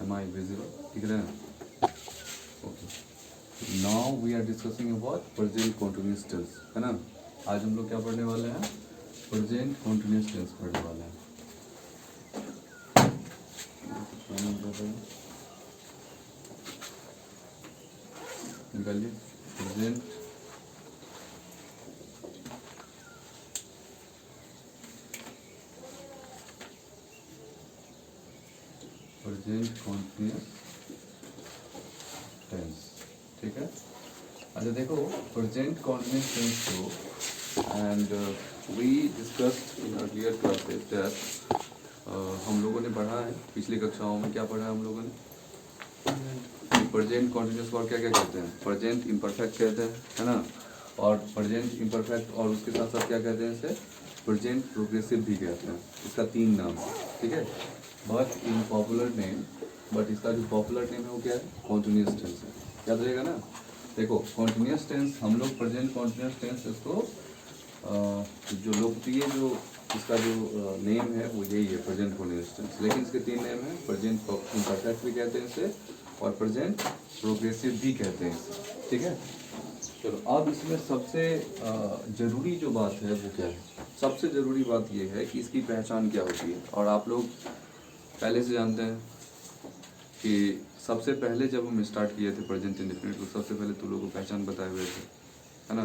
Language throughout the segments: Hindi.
Am I visible? ठीक है ना? Okay. Now we are discussing about present continuous tense, है ना? आज हम लोग क्या पढ़ने वाले हैं? Present continuous tense पढ़ने वाले हैं. निकालिए. Present continuous tense. ठीक है. अच्छा देखो प्रेजेंट कॉन्टिन्यूस टेंस को and we discussed in earlier classes that हम लोगों ने पढ़ा है पिछली कक्षाओं में. क्या पढ़ा है हम लोगों ने? प्रेजेंट कॉन्टिन्यूस को क्या क्या कहते हैं? प्रेजेंट इम्परफेक्ट कहते हैं, है ना? और प्रेजेंट इम्परफेक्ट और उसके साथ साथ क्या कहते हैं इसे? प्रेजेंट प्रोग्रेसिव भी कहते हैं. इसका 3 नाम है. ठीक है. But in popular name, but इसका जो पॉपुलर नेम है वो क्या है? कॉन्टिन्यूस टेंस है. याद रहेगा ना? देखो कॉन्टिन्यूस टेंस हम लोग प्रेजेंट कॉन्टिन्यूस टेंस इसको जो लोकप्रिय जो इसका जो नेम है वो यही है, प्रेजेंट कॉन्टिन्यूस टेंस. लेकिन इसके 3 नेम हैं. प्रेजेंट इम्परफेक्ट भी कहते हैं इसे और प्रेजेंट प्रोग्रेसिव भी कहते हैं इसे. ठीक है. चलो अब इसमें सबसे ज़रूरी जो बात है वो क्या है? सबसे ज़रूरी बात ये है कि इसकी पहचान क्या होती है. और आप लोग पहले से जानते हैं कि सबसे पहले जब हम स्टार्ट किए थे प्रेजेंट इंडेफिनिट तो सबसे पहले तो लोगों को पहचान बताए हुए थे, है ना?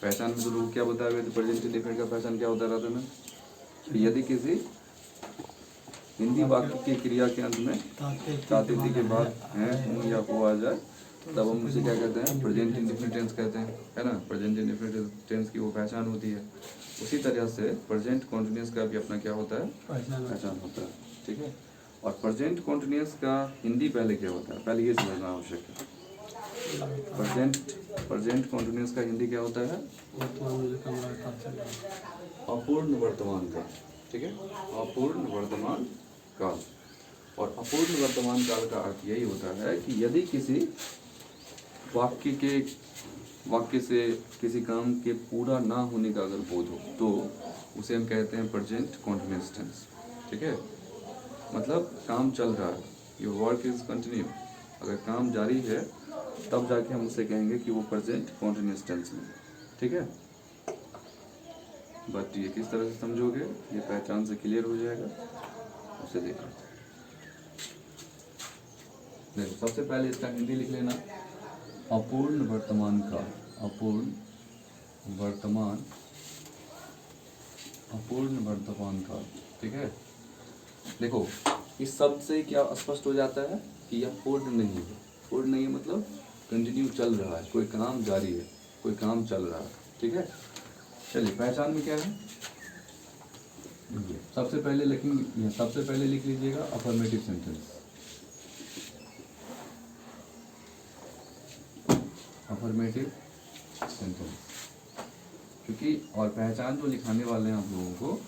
पहचान में तो लोग क्या बताए हुए थे? प्रेजेंट इंडेफिनिट का पहचान क्या होता रहता ना? कि यदि किसी हिंदी वाक्य की क्रिया के अंत में तातिथि के बाद हैं, हूँ या हो आ जाए तब हम उसे क्या कहते हैं? प्रेजेंट इंडेफिनिट टेंस कहते हैं, है ना? प्रेजेंट इंडेफिनिट टेंस की वो पहचान होती है. उसी तरह से प्रेजेंट कॉन्टिन्यूस का भी अपना क्या होता है? पहचान होता है. ठीक है. और प्रेजेंट कॉन्टिन्यूस का हिंदी पहले क्या होता है? पहले ये समझना आवश्यक है. प्रेजेंट कॉन्टिन्यूस का हिंदी क्या होता है? अपूर्ण वर्तमान काल. ठीक है. अपूर्ण वर्तमान काल. और अपूर्ण वर्तमान काल का अर्थ यही होता है कि यदि किसी वाक्य से किसी काम के पूरा ना होने का अगर बोध हो तो उसे हम कहते हैं प्रेजेंट कॉन्टिन्यूस टेंस. ठीक है. मतलब काम चल रहा है, योर वर्क इज कंटिन्यू. अगर काम जारी है तब जाके हम उसे कहेंगे कि वो प्रेजेंट कॉन्टिन्यूस टेंस में. ठीक है. बट ये किस तरह से समझोगे? ये पहचान से क्लियर हो जाएगा. उसे देखो. देखो सबसे पहले इसका हिंदी लिख लेना. अपूर्ण वर्तमान काल. अपूर्ण वर्तमान काल. ठीक है. देखो इस शब्द से क्या स्पष्ट हो जाता है कि यह पूर्ण नहीं है. पूर्ण नहीं है मतलब कंटिन्यू चल रहा है, कोई काम जारी है, कोई काम चल रहा है. ठीक है. चलिए पहचान में क्या है? सबसे पहले लिख लीजिएगा अफर्मेटिव सेंटेंस. Affirmative sentence. क्योंकि और पहचान जो लिखाने वाले हैं आप लोगों को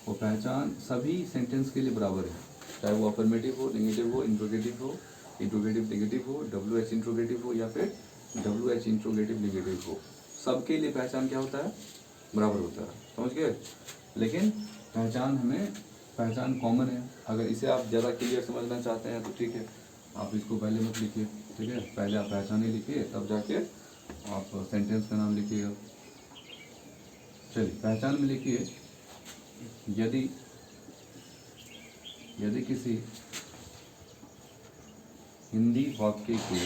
वो पहचान सभी सेंटेंस के लिए बराबर है, चाहे वो अफर्मेटिव हो, नेगेटिव हो, इंट्रोगेटिव नेगेटिव हो, WH इंट्रोगेटिव हो या फिर WH इंट्रोगेटिव नेगेटिव हो. सबके लिए पहचान क्या होता है? बराबर होता है. समझ गए? लेकिन पहचान कॉमन है. अगर इसे आप ज़्यादा क्लियर समझना चाहते हैं तो ठीक है, आप इसको पहले मत लिखिए. ठीक है. पहले आप पहचान ही लिखिए तब जाके आप सेंटेंस का नाम लिखिएगा. चलिए पहचान में लिखिए. यदि किसी हिंदी वाक्य के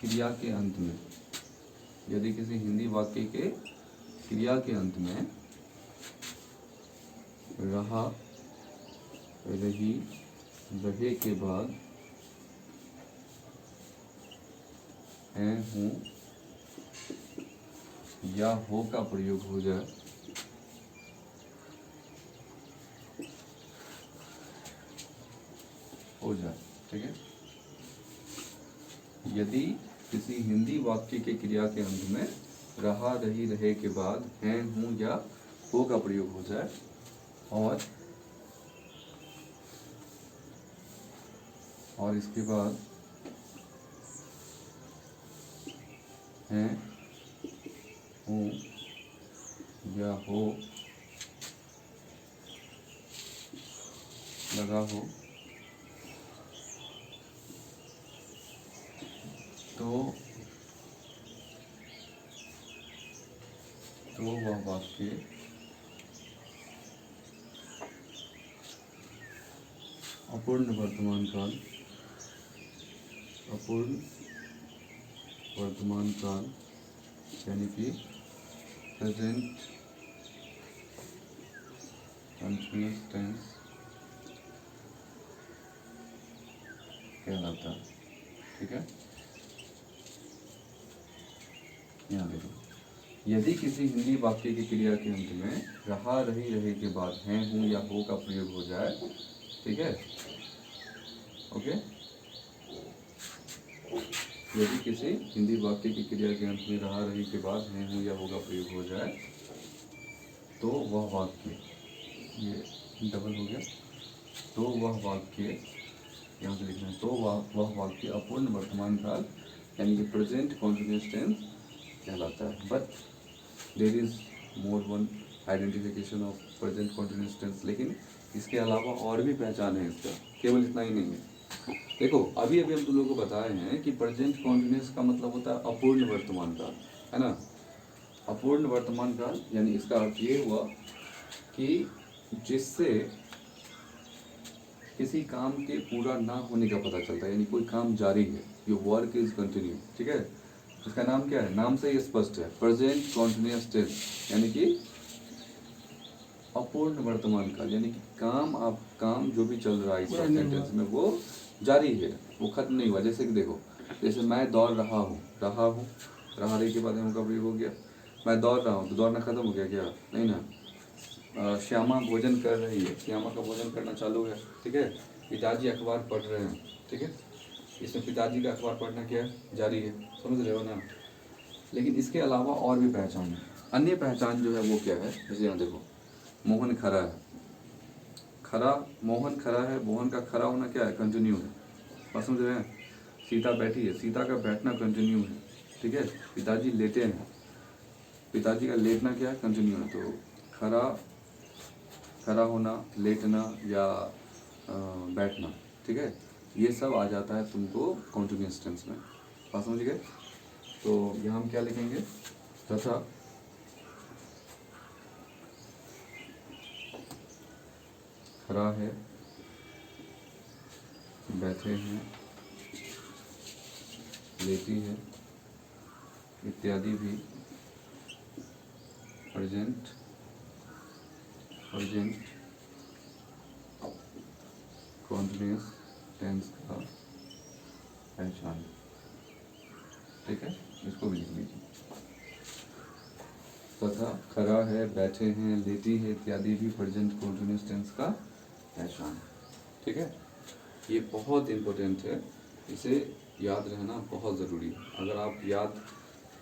क्रिया के अंत में रहा रही रहे के बाद हैं, हूँ या हो का प्रयोग हो जाए ठीक है. यदि किसी हिंदी वाक्य के क्रिया के अंत में रहा रही रहे के बाद हैं, हूँ या हो का प्रयोग हो जाए और इसके बाद हैं, हूँ या हो लगा हो तो वह वाक्य अपूर्ण वर्तमान काल यानी कि प्रेजेंट कंटिन्यूअस टेंस कहलाता है। ठीक है, यहाँ देखो, यदि किसी हिंदी वाक्य की क्रिया के अंत में रहा रही रहे के बाद हैं हूँ या हो का प्रयोग हो जाए, ठीक है, ओके, यदि किसी हिंदी वाक्य की क्रिया के अंत में रहा रही के बाद हैं हूँ या हो का प्रयोग हो जाए तो वह वाक्य, ये डबल हो गया, तो वह वाक्य, यहाँ से लिखना है, तो वह वाक्य अपूर्ण वर्तमान काल यानी कि प्रेजेंट कॉन्टिन्यूअस टेंस कहलाता है। But there is more one identification of present continuous tense, लेकिन इसके अलावा और भी पहचान है इसका, केवल इतना ही नहीं है। देखो, अभी हम तुम लोगों को बताए हैं कि प्रेजेंट कॉन्टिन्यूअस का मतलब होता है अपूर्ण वर्तमान काल, है ना। अपूर्ण वर्तमान काल यानी इसका अर्थ ये हुआ कि जिससे किसी काम के पूरा ना होने का पता चलता है, यानी कोई काम जारी है, योर वर्क इज कंटिन्यू। ठीक है, इसका नाम क्या है, नाम से ही स्पष्ट है, प्रेजेंट कॉन्टिन्यूअस टेंस, यानी कि अपूर्ण वर्तमान काल, यानी कि काम जो भी चल रहा है इस सेंटेंस में वो जारी है, वो खत्म नहीं हुआ। जैसे कि देखो, जैसे मैं दौड़ रहा हूँ रहा रही के बाद हम कब हो गया, मैं दौड़ रहा हूँ तो दौड़ना खत्म हो गया क्या, नहीं ना। श्यामा भोजन कर रही है, श्यामा का भोजन करना चालू है। ठीक है, पिताजी अखबार पढ़ रहे हैं। ठीक है, इसमें पिताजी का अखबार पढ़ना क्या है, जारी है, समझ रहे हो ना। लेकिन इसके अलावा और भी पहचान है, अन्य पहचान जो है वो क्या है, जैसे यहाँ देखो, मोहन खरा है, मोहन खरा है, मोहन का खरा होना क्या है, कंटिन्यू है, बात समझ रहे हैं। सीता बैठी है, सीता का बैठना कंटिन्यू है। ठीक है, पिताजी लेटे हैं, पिताजी का लेटना क्या है, कंटिन्यू है। तो खरा होना, लेटना या बैठना, ठीक है, ये सब आ जाता है तुमको कॉन्टिन्यूअस टेंस में, बात समझ गए। तो यहाँ हम क्या लिखेंगे, तथा खरा है, बैठे हैं, लेटी है इत्यादि भी प्रेजेंट कॉन्टिन्यूअस टेंस का पहचान। ठीक है, इसको भी लिख लीजिए, तथा खरा है, बैठे हैं, लेटी है इत्यादि भी प्रेजेंट कॉन्टिन्यूअस टेंस का पहचान। ठीक है, ये बहुत इम्पोर्टेंट है, इसे याद रहना बहुत ज़रूरी है। अगर आप याद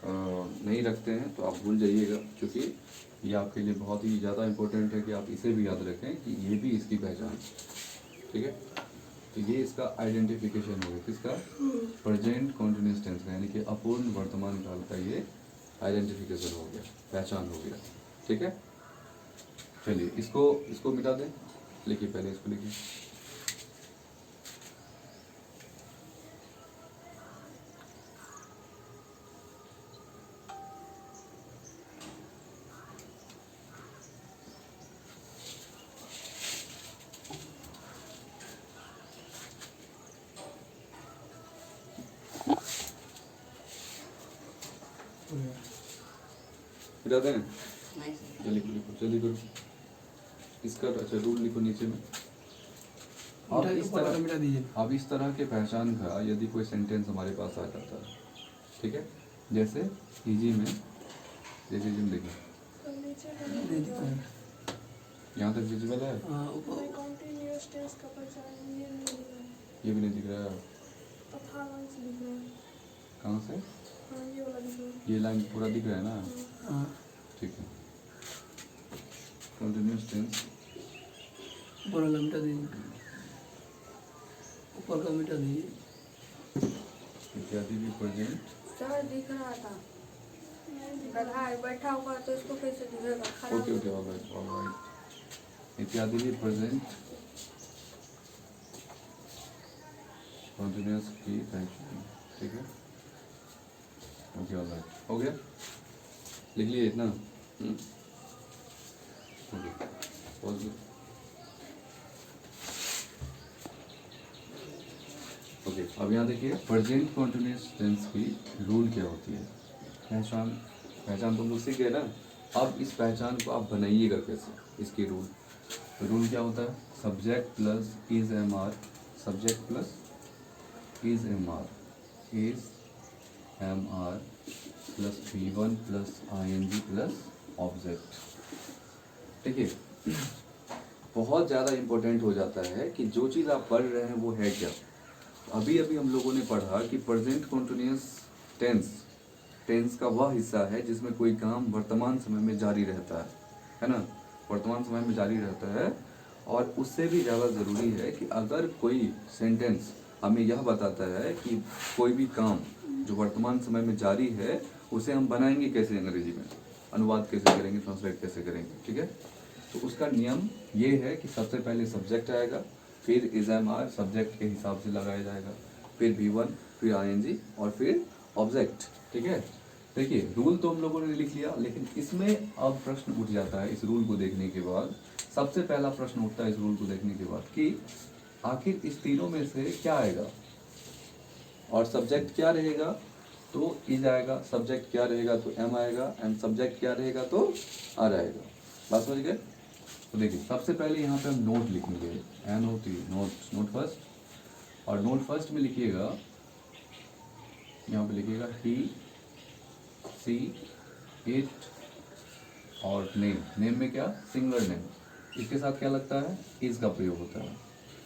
नहीं रखते हैं तो आप भूल जाइएगा, क्योंकि ये आपके लिए बहुत ही ज़्यादा इम्पोर्टेंट है कि आप इसे भी याद रखें कि ये भी इसकी पहचान है। ठीक है, तो ये इसका आइडेंटिफिकेशन हो गया, किसका, प्रेजेंट कॉन्टिन्यूअस टेंस का, यानी कि अपूर्ण वर्तमान काल का ये आइडेंटिफिकेशन हो गया, पहचान हो गया। ठीक है, चलिए इसको मिटा दें, लिखिए पहले इसको लिखिए। मिटा दें, जल्दी करो इसका। अच्छा, रूल लिखो नीचे में। अब इस तरह के पहचान का यदि कोई सेंटेंस हमारे पास आ जाता है, ठीक है, जैसे इजी में देखिए, यहाँ तक विजिबल है, ये भी नहीं दिख रहा है, कहाँ से, ये लाइन पूरा दिख रहा है ना। ठीक है, कंटिन्यूअस टेंस ऊपर का मिटा दीजिए, इत्यादि भी प्रेजेंट, सर दिख रहा था, गधा बैठा हुआ तो इसको कैसे दिखेगा, खड़ा ओके ऑलराइट, इत्यादि भी प्रेजेंट कॉन्टिन्यूस की पहचान, ठीक है। ओके ऑलराइट, हो गया, लिख लिए इतना। ओके, ओके, अब यहाँ देखिए प्रेजेंट कॉन्टिन्यूस टेंस की रूल क्या होती है। पहचान, पहचान तुम लोग सीख गए ना। अब इस पहचान को आप बनाइएगा कैसे, इसकी रूल। तो रूल क्या होता है, subject plus is am are, subject plus is am are, is am are plus V1 plus ING plus object. देखिए बहुत ज़्यादा इम्पोर्टेंट हो जाता है कि जो चीज़ आप पढ़ रहे हैं वो है क्या। अभी अभी हम लोगों ने पढ़ा कि प्रेजेंट कॉन्टिन्यूअस टेंस, टेंस का वह हिस्सा है जिसमें कोई काम वर्तमान समय में जारी रहता है ना, वर्तमान समय में जारी रहता है। और उससे भी ज़्यादा ज़रूरी है कि अगर कोई सेंटेंस हमें यह बताता है कि कोई भी काम जो वर्तमान समय में जारी है उसे हम बनाएंगे कैसे, अंग्रेजी में अनुवाद कैसे करेंगे, ट्रांसलेट कैसे करेंगे, ठीक है। तो उसका नियम ये है कि सबसे पहले सब्जेक्ट आएगा, फिर इज एम आर सब्जेक्ट के हिसाब से लगाया जाएगा, फिर V1, फिर ING और फिर ऑब्जेक्ट, ठीक है। देखिए रूल तो हम लोगों ने लिख लिया, लेकिन इसमें अब प्रश्न उठ जाता है इस रूल को देखने के बाद। सबसे पहला प्रश्न उठता है इस रूल को देखने के बाद कि आखिर इस तीनों में से क्या आएगा, और सब्जेक्ट क्या रहेगा तो इज आएगा, सब्जेक्ट क्या रहेगा तो एम आएगा, एंड सब्जेक्ट क्या रहेगा तो आर आएगा। बात समझ गए। तो देखिए सबसे पहले यहाँ पे हम नोट लिखेंगे, NOT, नोट, नोट फर्स्ट। और नोट फर्स्ट में लिखिएगा, यहाँ पे लिखिएगा ही, सी, इट और नेम। नेम में क्या, सिंगुलर नेम, इसके साथ क्या लगता है, इज का प्रयोग होता है।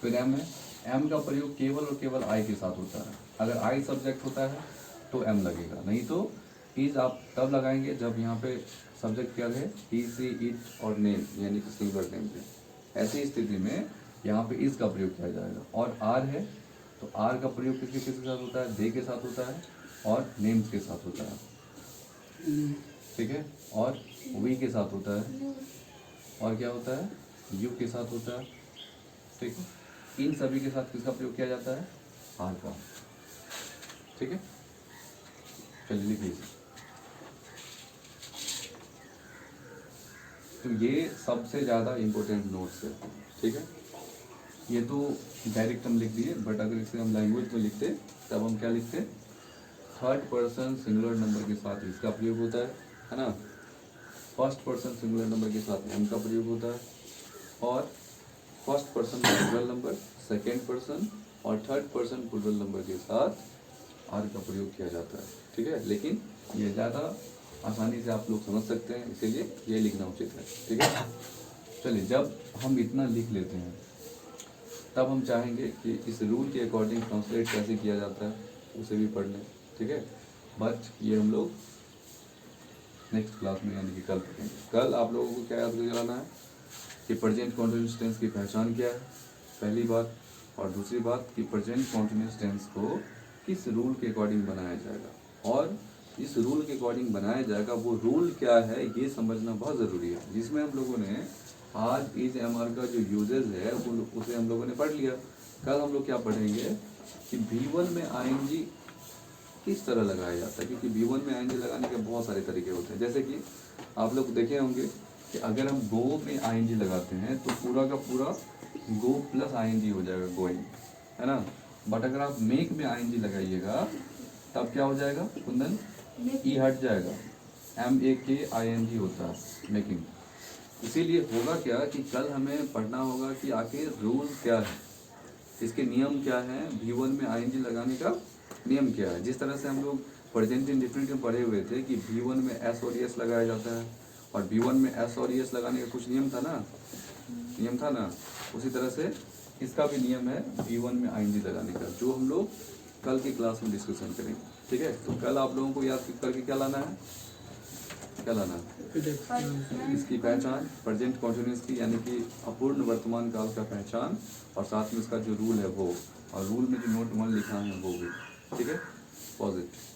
फिर एम है, एम का प्रयोग केवल और केवल आई के साथ होता है। अगर आई सब्जेक्ट होता है तो एम लगेगा, नहीं तो इज आप तब लगाएंगे जब यहाँ पे सब्जेक्ट क्या रहे, ही, सी, इट और नेम, यानी कि सिंगुलर नेम पे। ऐसी स्थिति में यहाँ पे इज का प्रयोग किया जाएगा। और आर है तो आर का प्रयोग किसके किसके साथ होता है, दे के साथ होता है और नेम्स के साथ होता है, ठीक है। और वी के साथ होता है, और क्या होता है, यू के साथ होता है, ठीक है। इन सभी के साथ किसका प्रयोग किया जाता है, आर का, ठीक है। चलिए लिखिए। तो ये सबसे ज़्यादा इम्पोर्टेंट नोट्स है, ठीक है। ये तो डायरेक्ट हम लिख दिए, बट अगर इसे हम लैंग्वेज में लिखते तब हम क्या लिखते, थर्ड पर्सन सिंगुलर नंबर के साथ इसका प्रयोग होता है ना। फर्स्ट पर्सन सिंगुलर नंबर के साथ एम का प्रयोग होता है, और first person plural number, second person और थर्ड पर्सन प्लूरल नंबर के साथ आर का प्रयोग किया जाता है, ठीक है। लेकिन ये ज़्यादा आसानी से आप लोग समझ सकते हैं, इसीलिए ये लिखना उचित है, ठीक है। चलिए जब हम इतना लिख लेते हैं तब हम चाहेंगे कि इस रूल के अकॉर्डिंग ट्रांसलेट कैसे किया जाता है उसे भी पढ़ लें, ठीक है। बट ये हम लोग नेक्स्ट क्लास में यानी कि कल पढ़ेंगे। कल आप लोगों को क्या याद कराना है कि प्रेजेंट कॉन्टिन्यूअस टेंस की पहचान क्या है, पहली बात। और दूसरी बात कि प्रेजेंट कॉन्टिन्यूअस टेंस को किस रूल के अकॉर्डिंग बनाया जाएगा, और इस रूल के अकॉर्डिंग बनाया जाएगा वो रूल क्या है ये समझना बहुत ज़रूरी है। जिसमें हम लोगों ने आज इज एम आर का जो यूजेज है उसे हम लोगों ने पढ़ लिया। कल हम लोग क्या पढ़ेंगे कि V1 में ING किस तरह लगाया जाता है, क्योंकि V1 में ING लगाने के बहुत सारे तरीके होते हैं। जैसे कि आप लोग देखे होंगे कि अगर हम गो में ING लगाते हैं तो पूरा का पूरा गो प्लस ING हो जाएगा, गोइंग, है ना। बट अगर आप मेक में ING लगाइएगा तब क्या हो जाएगा कुंदन, ई हट जाएगा, MAKING होता है मेकिंग। इसीलिए होगा क्या कि कल हमें पढ़ना होगा कि आखिर रूल क्या है, इसके नियम क्या है, V1 में ING लगाने का नियम क्या है। जिस तरह से हम लोग प्रेजेंट इंडेफिनिट में पढ़े हुए थे कि V1 में S और ES लगाया जाता है, और V1 में S और ES लगाने का कुछ नियम था ना, उसी तरह से इसका भी नियम है V1 में ING लगाने का, जो हम लोग कल की क्लास में डिस्कशन करेंगे, ठीक है। तो कल आप लोगों को याद करके क्या लाना है, इसकी पहचान, प्रेजेंट कॉन्टिन्यूअस की यानी कि अपूर्ण वर्तमान काल का पहचान, और साथ में इसका जो रूल है वो, और रूल में जो नोट 1 लिखा है वो भी, ठीक है। पॉजिटिव।